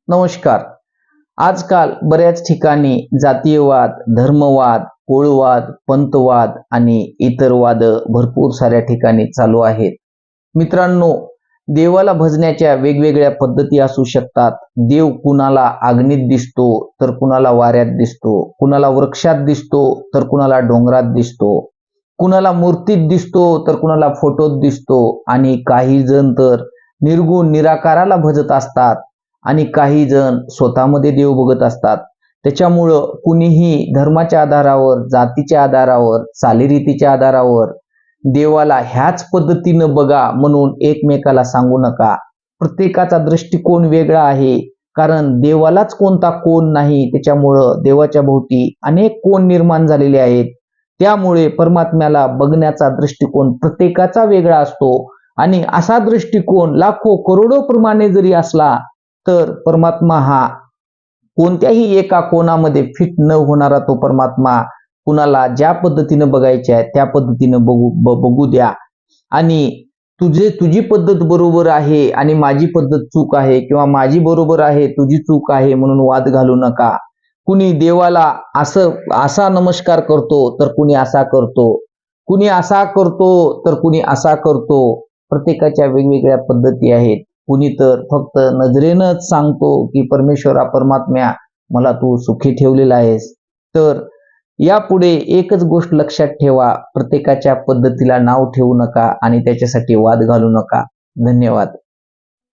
नमस्कार. आजकाल बऱ्याच ठिकाणी जातीयवाद, धर्मवाद, कुळवाद, पंथवाद आणि इतर वाद भरपूर साऱ्या ठिकाणी चालू आहेत. मित्रांनो, देवाला भजण्याच्या वेगवेगळ्या पद्धती असू शकतात. देव कुणाला अग्नीत दिसतो, तर कुणाला वाऱ्यात दिसतो, कुणाला वृक्षात दिसतो, तर कुणाला डोंगरात दिसतो, कुणाला मूर्तीत दिसतो, तर कुणाला फोटोत दिसतो आणि काही जण तर निर्गुण निराकाराला भजत असतात आणि काही जण स्वतःमध्ये देव बघत असतात. त्याच्यामुळं कुणीही धर्माच्या आधारावर, जातीच्या आधारावर, चालीरीतीच्या आधारावर देवाला ह्याच पद्धतीनं बघा म्हणून एकमेकाला सांगू नका. प्रत्येकाचा दृष्टिकोन वेगळा आहे. कारण देवालाच कोणता कोण नाही, त्याच्यामुळं देवाच्या भोवती अनेक कोण निर्माण झालेले आहेत. त्यामुळे परमात्म्याला बघण्याचा दृष्टिकोन प्रत्येकाचा वेगळा असतो आणि असा दृष्टिकोन लाखो करोडो प्रमाणे जरी असला तर परमात्मा हा कोणत्याही एका कोणामध्ये फिट न होणारा तो परमात्मा कुणाला ज्या पद्धतीनं बघायचे आहे त्या पद्धतीनं बघू द्या. आणि तुझी पद्धत बरोबर आहे आणि माझी पद्धत चूक आहे, किंवा माझी बरोबर आहे तुझी चूक आहे म्हणून वाद घालू नका. कुणी देवाला असा नमस्कार करतो तर कुणी असा करतो, कुणी असा करतो तर कुणी असा करतो. प्रत्येकाच्या वेगवेगळ्या पद्धती आहेत. कुणी तर फक्त नजरेनंच सांगतो की परमेश्वरा, परमात्म्या, मला तू सुखी ठेवलेला आहेस. तर यापुढे एकच गोष्ट लक्षात ठेवा, प्रत्येकाच्या पद्धतीला नाव ठेवू नका आणि त्याच्यासाठी वाद घालू नका. धन्यवाद.